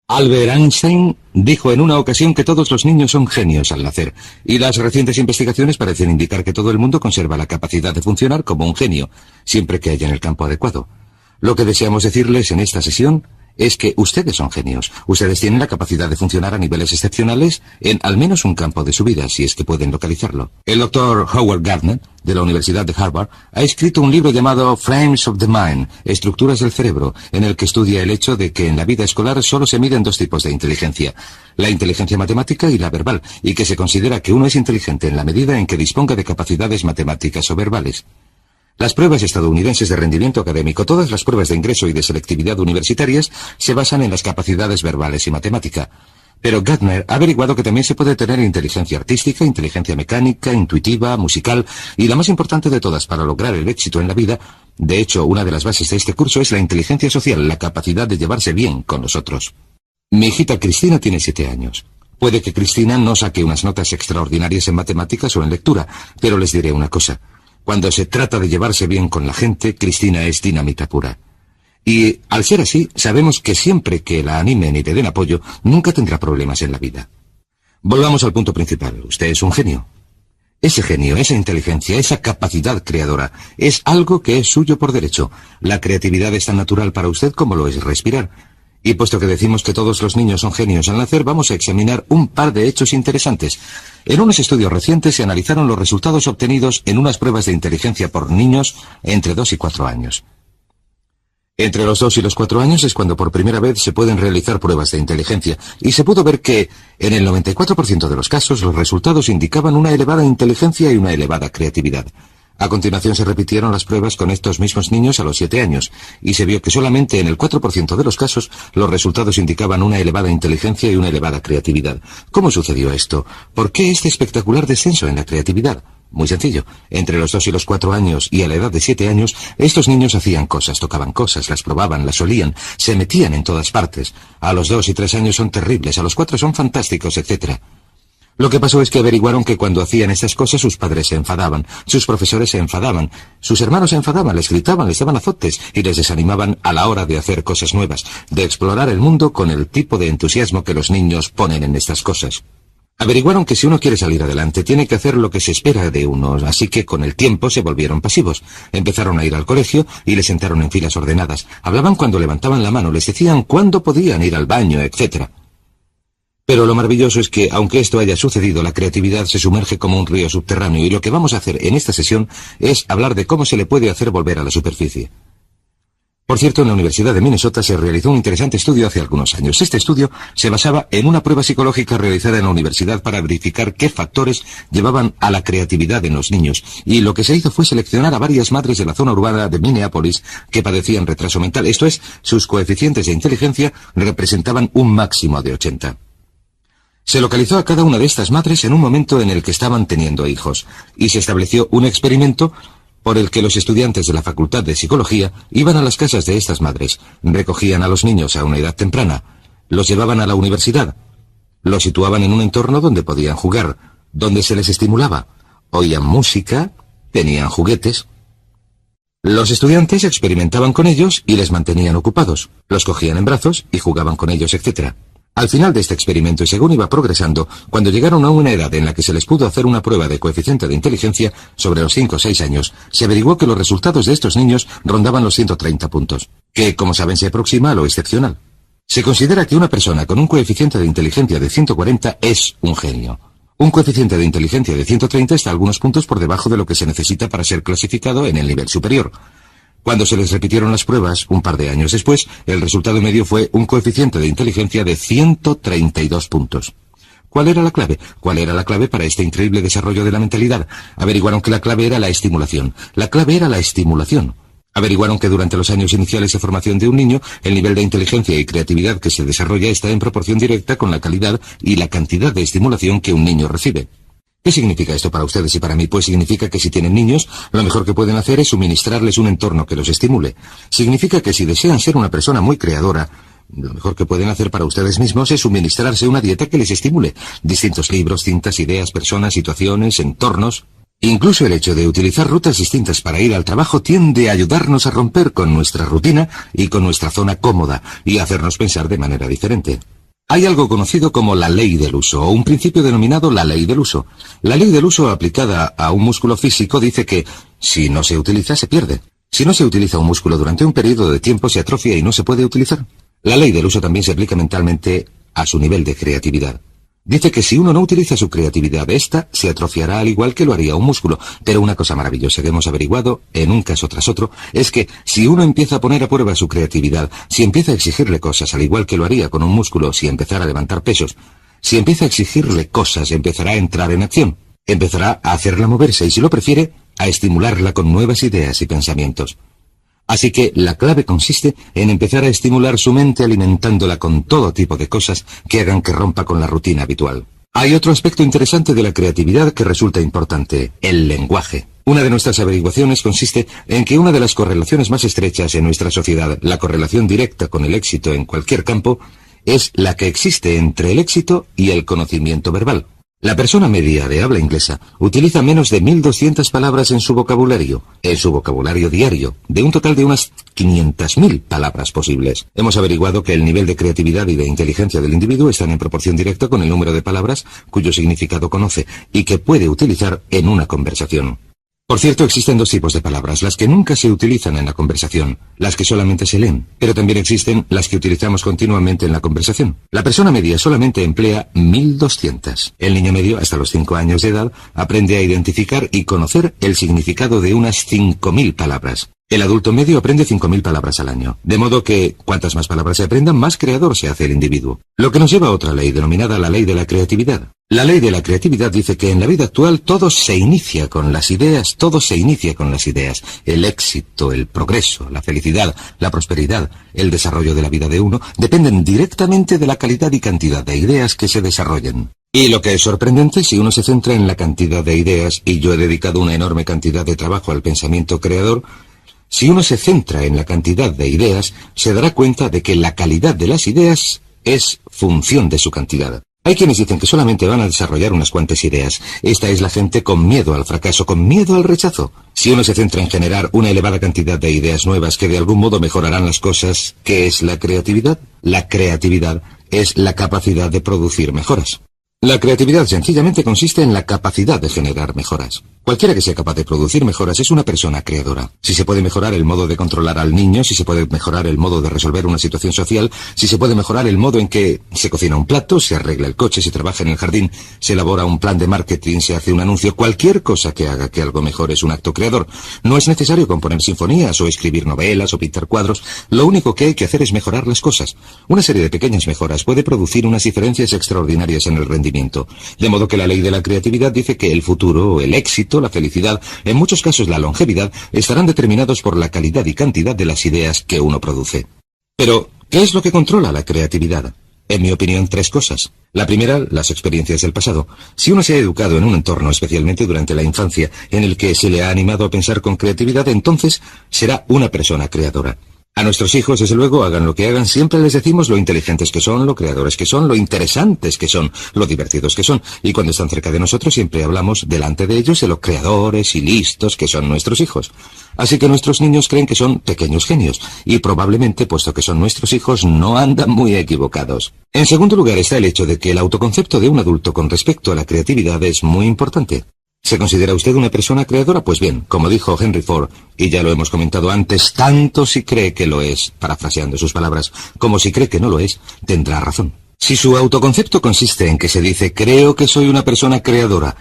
Albert Einstein dijo en una ocasión que todos los niños son genios al nacer, y las recientes investigaciones parecen indicar que todo el mundo conserva la capacidad de funcionar como un genio, siempre que haya en el campo adecuado. Lo que deseamos decirles en esta sesión es que ustedes son genios. Ustedes tienen la capacidad de funcionar a niveles excepcionales en al menos un campo de su vida, si es que pueden localizarlo. El doctor Howard Gardner, de la Universidad de Harvard, ha escrito un libro llamado Frames of the Mind, Estructuras del Cerebro, en el que estudia el hecho de que en la vida escolar solo se miden dos tipos de inteligencia, la inteligencia matemática y la verbal, y que se considera que uno es inteligente en la medida en que disponga de capacidades matemáticas o verbales. Las pruebas estadounidenses de rendimiento académico, todas las pruebas de ingreso y de selectividad universitarias, se basan en las capacidades verbales y matemática. Pero Gardner ha averiguado que también se puede tener inteligencia artística, inteligencia mecánica, intuitiva, musical, y la más importante de todas para lograr el éxito en la vida, de hecho, una de las bases de este curso es la inteligencia social, la capacidad de llevarse bien con los otros. Mi hijita Cristina tiene 7 años. Puede que Cristina no saque unas notas extraordinarias en matemáticas o en lectura, pero les diré una cosa. Cuando se trata de llevarse bien con la gente, Cristina es dinamita pura. Y, al ser así, sabemos que siempre que la animen y le den apoyo, nunca tendrá problemas en la vida. Volvamos al punto principal. Usted es un genio. Ese genio, esa inteligencia, esa capacidad creadora, es algo que es suyo por derecho. La creatividad es tan natural para usted como lo es respirar. Y puesto que decimos que todos los niños son genios al nacer, vamos a examinar un par de hechos interesantes. En unos estudios recientes se analizaron los resultados obtenidos en unas pruebas de inteligencia por niños entre 2 y 4 años. Entre los 2 y los 4 años es cuando por primera vez se pueden realizar pruebas de inteligencia, y se pudo ver que, en el 94% de los casos, los resultados indicaban una elevada inteligencia y una elevada creatividad. A continuación se repitieron las pruebas con estos mismos niños a los 7 años, y se vio que solamente en el 4% de los casos los resultados indicaban una elevada inteligencia y una elevada creatividad. ¿Cómo sucedió esto? ¿Por qué este espectacular descenso en la creatividad? Muy sencillo. Entre los 2 y los 4 años y a la edad de 7 años, estos niños hacían cosas, tocaban cosas, las probaban, las olían, se metían en todas partes. A los 2 y 3 años son terribles, a los 4 son fantásticos, etc. Lo que pasó es que averiguaron que cuando hacían estas cosas sus padres se enfadaban, sus profesores se enfadaban, sus hermanos se enfadaban, les gritaban, les daban azotes y les desanimaban a la hora de hacer cosas nuevas, de explorar el mundo con el tipo de entusiasmo que los niños ponen en estas cosas. Averiguaron que si uno quiere salir adelante tiene que hacer lo que se espera de uno, así que con el tiempo se volvieron pasivos. Empezaron a ir al colegio y les sentaron en filas ordenadas. Hablaban cuando levantaban la mano, les decían cuándo podían ir al baño, etc. Pero lo maravilloso es que, aunque esto haya sucedido, la creatividad se sumerge como un río subterráneo, y lo que vamos a hacer en esta sesión es hablar de cómo se le puede hacer volver a la superficie. Por cierto, en la Universidad de Minnesota se realizó un interesante estudio hace algunos años. Este estudio se basaba en una prueba psicológica realizada en la universidad para verificar qué factores llevaban a la creatividad en los niños, y lo que se hizo fue seleccionar a varias madres de la zona urbana de Minneapolis que padecían retraso mental, esto es, sus coeficientes de inteligencia representaban un máximo de 80. Se localizó a cada una de estas madres en un momento en el que estaban teniendo hijos, y se estableció un experimento por el que los estudiantes de la Facultad de Psicología iban a las casas de estas madres, recogían a los niños a una edad temprana, los llevaban a la universidad, los situaban en un entorno donde podían jugar, donde se les estimulaba, oían música, tenían juguetes. Los estudiantes experimentaban con ellos y les mantenían ocupados, los cogían en brazos y jugaban con ellos, etc. Al final de este experimento, y según iba progresando, cuando llegaron a una edad en la que se les pudo hacer una prueba de coeficiente de inteligencia sobre los 5 o 6 años, se averiguó que los resultados de estos niños rondaban los 130 puntos, que, como saben, se aproxima a lo excepcional. Se considera que una persona con un coeficiente de inteligencia de 140 es un genio. Un coeficiente de inteligencia de 130 está algunos puntos por debajo de lo que se necesita para ser clasificado en el nivel superior. Cuando se les repitieron las pruebas, un par de años después, el resultado medio fue un coeficiente de inteligencia de 132 puntos. ¿Cuál era la clave? ¿Cuál era la clave para este increíble desarrollo de la mentalidad? Averiguaron que la clave era la estimulación. La clave era la estimulación. Averiguaron que durante los años iniciales de formación de un niño, el nivel de inteligencia y creatividad que se desarrolla está en proporción directa con la calidad y la cantidad de estimulación que un niño recibe. ¿Qué significa esto para ustedes y para mí? Pues significa que si tienen niños, lo mejor que pueden hacer es suministrarles un entorno que los estimule. Significa que si desean ser una persona muy creadora, lo mejor que pueden hacer para ustedes mismos es suministrarse una dieta que les estimule. Distintos libros, cintas, ideas, personas, situaciones, entornos. Incluso el hecho de utilizar rutas distintas para ir al trabajo tiende a ayudarnos a romper con nuestra rutina y con nuestra zona cómoda y a hacernos pensar de manera diferente. Hay algo conocido como la ley del uso, o un principio denominado la ley del uso. La ley del uso aplicada a un músculo físico dice que, si no se utiliza, se pierde. Si no se utiliza un músculo durante un periodo de tiempo, se atrofia y no se puede utilizar. La ley del uso también se aplica mentalmente a su nivel de creatividad. Dice que si uno no utiliza su creatividad, ésta se atrofiará al igual que lo haría un músculo. Pero una cosa maravillosa que hemos averiguado, en un caso tras otro, es que si uno empieza a poner a prueba su creatividad, si empieza a exigirle cosas al igual que lo haría con un músculo si empezara a levantar pesos, si empieza a exigirle cosas, empezará a entrar en acción, empezará a hacerla moverse y, si lo prefiere, a estimularla con nuevas ideas y pensamientos. Así que la clave consiste en empezar a estimular su mente alimentándola con todo tipo de cosas que hagan que rompa con la rutina habitual. Hay otro aspecto interesante de la creatividad que resulta importante: el lenguaje. Una de nuestras averiguaciones consiste en que una de las correlaciones más estrechas en nuestra sociedad, la correlación directa con el éxito en cualquier campo, es la que existe entre el éxito y el conocimiento verbal. La persona media de habla inglesa utiliza menos de 1.200 palabras en su vocabulario diario, de un total de unas 500.000 palabras posibles. Hemos averiguado que el nivel de creatividad y de inteligencia del individuo están en proporción directa con el número de palabras cuyo significado conoce y que puede utilizar en una conversación. Por cierto, existen dos tipos de palabras: las que nunca se utilizan en la conversación, las que solamente se leen, pero también existen las que utilizamos continuamente en la conversación. La persona media solamente emplea 1.200. El niño medio, hasta los 5 años de edad, aprende a identificar y conocer el significado de unas 5.000 palabras. El adulto medio aprende 5.000 palabras al año, de modo que, cuantas más palabras se aprendan, más creador se hace el individuo. Lo que nos lleva a otra ley, denominada la ley de la creatividad. La ley de la creatividad dice que en la vida actual todo se inicia con las ideas, El éxito, el progreso, la felicidad, la prosperidad, el desarrollo de la vida de uno, dependen directamente de la calidad y cantidad de ideas que se desarrollen. Y lo que es sorprendente, si uno se centra en la cantidad de ideas, y yo he dedicado una enorme cantidad de trabajo al pensamiento creador, si uno se centra en la cantidad de ideas, se dará cuenta de que la calidad de las ideas es función de su cantidad. Hay quienes dicen que solamente van a desarrollar unas cuantas ideas. Esta es la gente con miedo al fracaso, con miedo al rechazo. Si uno se centra en generar una elevada cantidad de ideas nuevas que de algún modo mejorarán las cosas, ¿qué es la creatividad? La creatividad es la capacidad de producir mejoras. La creatividad sencillamente consiste en la capacidad de generar mejoras. Cualquiera que sea capaz de producir mejoras es una persona creadora. Si se puede mejorar el modo de controlar al niño, si se puede mejorar el modo de resolver una situación social, si se puede mejorar el modo en que se cocina un plato, se arregla el coche, se trabaja en el jardín, se elabora un plan de marketing, se hace un anuncio, cualquier cosa que haga que algo mejore es un acto creador. No es necesario componer sinfonías o escribir novelas o pintar cuadros. Lo único que hay que hacer es mejorar las cosas. Una serie de pequeñas mejoras puede producir unas diferencias extraordinarias en el rendimiento. De modo que la ley de la creatividad dice que el futuro, el éxito, la felicidad, en muchos casos la longevidad, estarán determinados por la calidad y cantidad de las ideas que uno produce. Pero, ¿qué es lo que controla la creatividad? En mi opinión, 3 cosas. La primera, las experiencias del pasado. Si uno se ha educado en un entorno, especialmente durante la infancia, en el que se le ha animado a pensar con creatividad, entonces será una persona creadora. A nuestros hijos, desde luego, hagan lo que hagan, siempre les decimos lo inteligentes que son, lo creadores que son, lo interesantes que son, lo divertidos que son. Y cuando están cerca de nosotros, siempre hablamos delante de ellos de lo creadores y listos que son nuestros hijos. Así que nuestros niños creen que son pequeños genios, y probablemente, puesto que son nuestros hijos, no andan muy equivocados. En segundo lugar está el hecho de que el autoconcepto de un adulto con respecto a la creatividad es muy importante. ¿Se considera usted una persona creadora? Pues bien, como dijo Henry Ford, y ya lo hemos comentado antes, tanto si cree que lo es, parafraseando sus palabras, como si cree que no lo es, tendrá razón. Si su autoconcepto consiste en que se dice, creo que soy una persona creadora,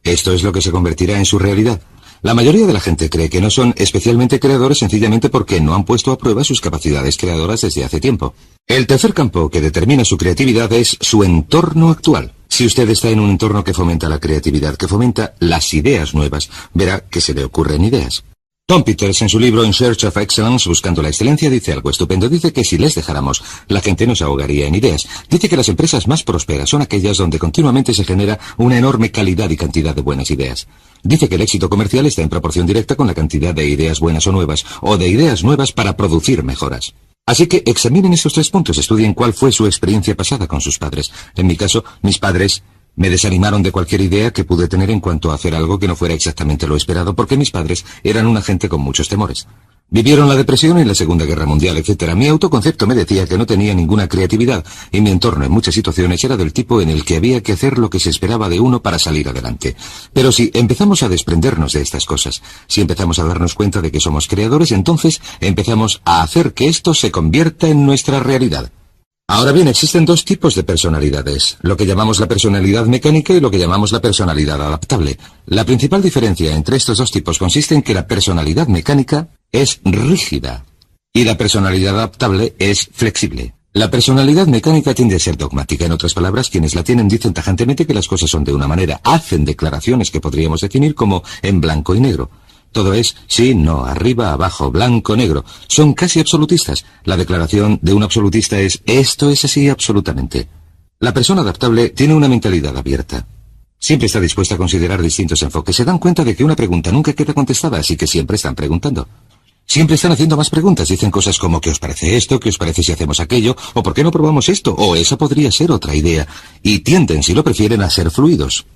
esto es lo que se convertirá en su realidad. La mayoría de la gente cree que no son especialmente creadores sencillamente porque no han puesto a prueba sus capacidades creadoras desde hace tiempo. El tercer campo que determina su creatividad es su entorno actual. Si usted está en un entorno que fomenta la creatividad, que fomenta las ideas nuevas, verá que se le ocurren ideas. Tom Peters, en su libro In Search of Excellence, Buscando la Excelencia, dice algo estupendo. Dice que si les dejáramos, la gente nos ahogaría en ideas. Dice que las empresas más prósperas son aquellas donde continuamente se genera una enorme calidad y cantidad de buenas ideas. Dice que el éxito comercial está en proporción directa con la cantidad de ideas buenas o de ideas nuevas para producir mejoras. Así que examinen estos 3 puntos, estudien cuál fue su experiencia pasada con sus padres. En mi caso, mis padres me desanimaron de cualquier idea que pude tener en cuanto a hacer algo que no fuera exactamente lo esperado, porque mis padres eran una gente con muchos temores. Vivieron la depresión y la Segunda Guerra Mundial, etc. Mi autoconcepto me decía que no tenía ninguna creatividad, y mi entorno en muchas situaciones era del tipo en el que había que hacer lo que se esperaba de uno para salir adelante. Pero si empezamos a desprendernos de estas cosas, si empezamos a darnos cuenta de que somos creadores, entonces empezamos a hacer que esto se convierta en nuestra realidad. Ahora bien, existen dos tipos de personalidades, lo que llamamos la personalidad mecánica y lo que llamamos la personalidad adaptable. La principal diferencia entre estos dos tipos consiste en que la personalidad mecánica es rígida y la personalidad adaptable es flexible. La personalidad mecánica tiende a ser dogmática. En otras palabras, quienes la tienen dicen tajantemente que las cosas son de una manera, hacen declaraciones que podríamos definir como en blanco y negro. Todo es sí, no, arriba, abajo, blanco, negro. Son casi absolutistas. La declaración de un absolutista es esto es así absolutamente. La persona adaptable tiene una mentalidad abierta. Siempre está dispuesta a considerar distintos enfoques. Se dan cuenta de que una pregunta nunca queda contestada, así que siempre están preguntando. Siempre están haciendo más preguntas. Dicen cosas como ¿qué os parece esto? ¿Qué os parece si hacemos aquello? ¿O por qué no probamos esto? O esa podría ser otra idea. Y tienden, si lo prefieren, a ser fluidos.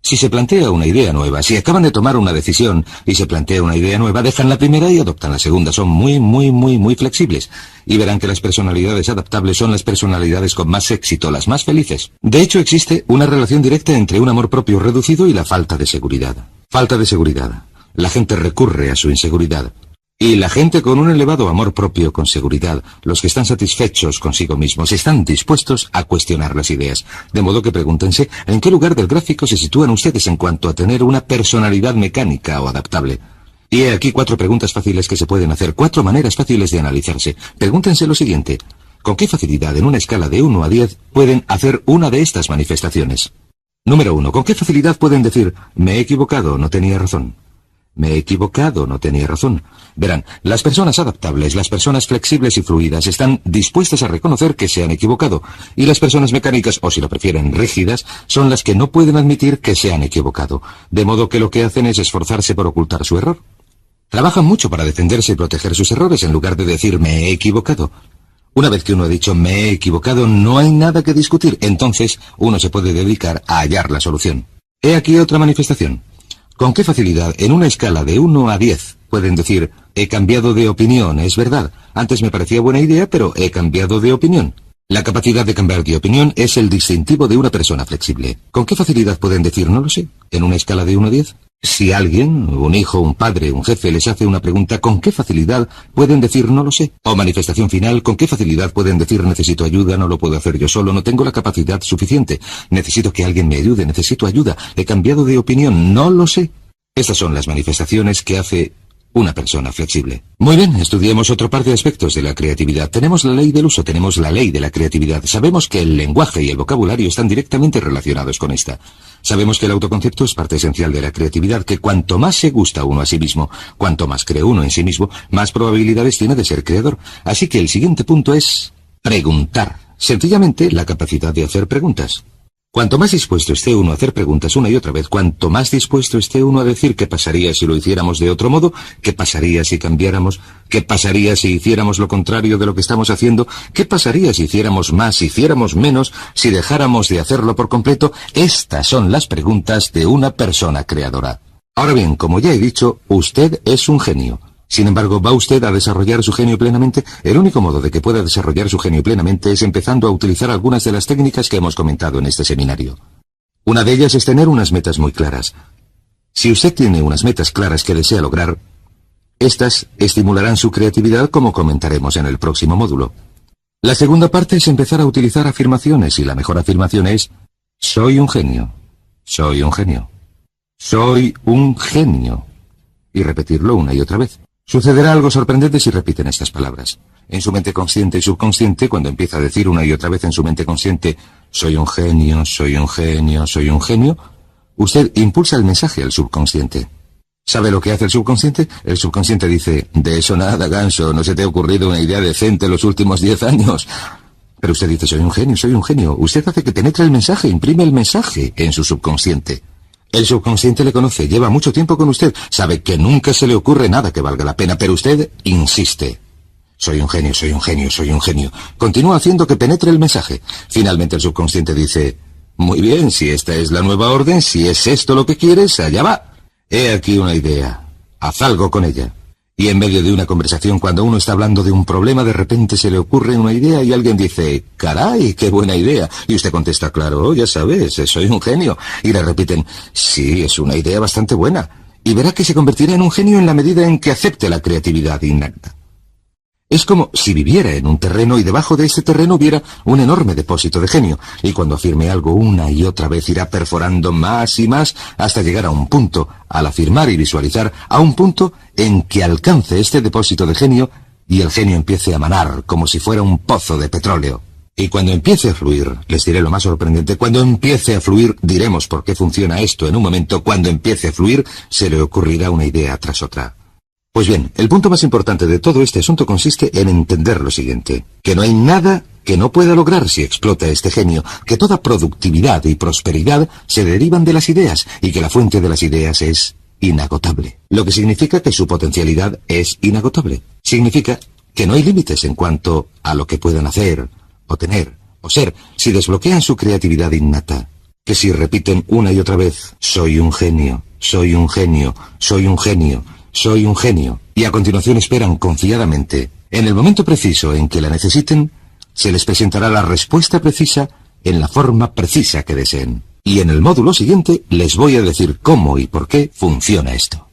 Si se plantea una idea nueva, si acaban de tomar una decisión y se plantea una idea nueva, dejan la primera y adoptan la segunda. Son muy flexibles. Y verán que las personalidades adaptables son las personalidades con más éxito, las más felices. De hecho, existe una relación directa entre un amor propio reducido y la falta de seguridad. Falta de seguridad. La gente recurre a su inseguridad. Y la gente con un elevado amor propio con seguridad, los que están satisfechos consigo mismos, están dispuestos a cuestionar las ideas. De modo que pregúntense, ¿en qué lugar del gráfico se sitúan ustedes en cuanto a tener una personalidad mecánica o adaptable? Y he aquí 4 preguntas fáciles que se pueden hacer, 4 maneras fáciles de analizarse. Pregúntense lo siguiente, ¿con qué facilidad en una escala de 1 a 10 pueden hacer una de estas manifestaciones? Número 1, ¿con qué facilidad pueden decir, me he equivocado, no tenía razón? Me he equivocado, no tenía razón. Verán, las personas adaptables, las personas flexibles y fluidas están dispuestas a reconocer que se han equivocado, y las personas mecánicas, o si lo prefieren rígidas, son las que no pueden admitir que se han equivocado, de modo que lo que hacen es esforzarse por ocultar su error. Trabajan mucho para defenderse y proteger sus errores en lugar de decir me he equivocado. Una vez que uno ha dicho me he equivocado, no hay nada que discutir, entonces uno se puede dedicar a hallar la solución. He aquí otra manifestación. ¿Con qué facilidad, en una escala de 1 a 10, pueden decir, he cambiado de opinión, es verdad, antes me parecía buena idea, pero he cambiado de opinión? La capacidad de cambiar de opinión es el distintivo de una persona flexible. ¿Con qué facilidad pueden decir, no lo sé, en una escala de 1 a 10? Si alguien, un hijo, un padre, un jefe, les hace una pregunta, ¿con qué facilidad pueden decir no lo sé? O manifestación final, ¿con qué facilidad pueden decir necesito ayuda, no lo puedo hacer yo solo, no tengo la capacidad suficiente, necesito que alguien me ayude, necesito ayuda, he cambiado de opinión, no lo sé? Estas son las manifestaciones que hace una persona flexible. Muy bien, estudiemos otro par de aspectos de la creatividad. Tenemos la ley del uso, tenemos la ley de la creatividad. Sabemos que el lenguaje y el vocabulario están directamente relacionados con esta. Sabemos que el autoconcepto es parte esencial de la creatividad, que cuanto más se gusta uno a sí mismo, cuanto más cree uno en sí mismo, más probabilidades tiene de ser creador. Así que el siguiente punto es preguntar. Sencillamente, la capacidad de hacer preguntas. Cuanto más dispuesto esté uno a hacer preguntas una y otra vez, cuanto más dispuesto esté uno a decir qué pasaría si lo hiciéramos de otro modo, qué pasaría si cambiáramos, qué pasaría si hiciéramos lo contrario de lo que estamos haciendo, qué pasaría si hiciéramos más, si hiciéramos menos, si dejáramos de hacerlo por completo, estas son las preguntas de una persona creadora. Ahora bien, como ya he dicho, usted es un genio. Sin embargo, ¿va usted a desarrollar su genio plenamente? El único modo de que pueda desarrollar su genio plenamente es empezando a utilizar algunas de las técnicas que hemos comentado en este seminario. Una de ellas es tener unas metas muy claras. Si usted tiene unas metas claras que desea lograr, estas estimularán su creatividad como comentaremos en el próximo módulo. La segunda parte es empezar a utilizar afirmaciones y la mejor afirmación es soy un genio, soy un genio, soy un genio. Y repetirlo una y otra vez. Sucederá algo sorprendente si repiten estas palabras. En su mente consciente y subconsciente, cuando empieza a decir una y otra vez en su mente consciente, soy un genio, soy un genio, soy un genio, usted impulsa el mensaje al subconsciente. ¿Sabe lo que hace el subconsciente? El subconsciente dice, de eso nada, ganso, no se te ha ocurrido una idea decente en los últimos 10 años. Pero usted dice, soy un genio, soy un genio. Usted hace que penetre el mensaje, imprime el mensaje en su subconsciente. El subconsciente le conoce, lleva mucho tiempo con usted, sabe que nunca se le ocurre nada que valga la pena, pero usted insiste. Soy un genio, soy un genio, soy un genio. Continúa haciendo que penetre el mensaje. Finalmente el subconsciente dice, muy bien, si esta es la nueva orden, si es esto lo que quieres, allá va. He aquí una idea. Haz algo con ella. Y en medio de una conversación, cuando uno está hablando de un problema, de repente se le ocurre una idea y alguien dice, caray, qué buena idea. Y usted contesta, claro, ya sabes, soy un genio. Y le repiten, sí, es una idea bastante buena. Y verá que se convertirá en un genio en la medida en que acepte la creatividad innata. Es como si viviera en un terreno y debajo de ese terreno hubiera un enorme depósito de genio, y cuando afirme algo una y otra vez irá perforando más y más hasta llegar a un punto, al afirmar y visualizar, a un punto en que alcance este depósito de genio y el genio empiece a manar como si fuera un pozo de petróleo. Y cuando empiece a fluir, les diré lo más sorprendente, cuando empiece a fluir, diremos por qué funciona esto en un momento, cuando empiece a fluir, se le ocurrirá una idea tras otra. Pues bien, el punto más importante de todo este asunto consiste en entender lo siguiente, que no hay nada que no pueda lograr si explota este genio, que toda productividad y prosperidad se derivan de las ideas y que la fuente de las ideas es inagotable, lo que significa que su potencialidad es inagotable. Significa que no hay límites en cuanto a lo que puedan hacer, o tener, o ser, si desbloquean su creatividad innata, que si repiten una y otra vez, soy un genio, soy un genio, soy un genio, soy un genio, y a continuación esperan confiadamente, en el momento preciso en que la necesiten, se les presentará la respuesta precisa en la forma precisa que deseen. Y en el módulo siguiente les voy a decir cómo y por qué funciona esto.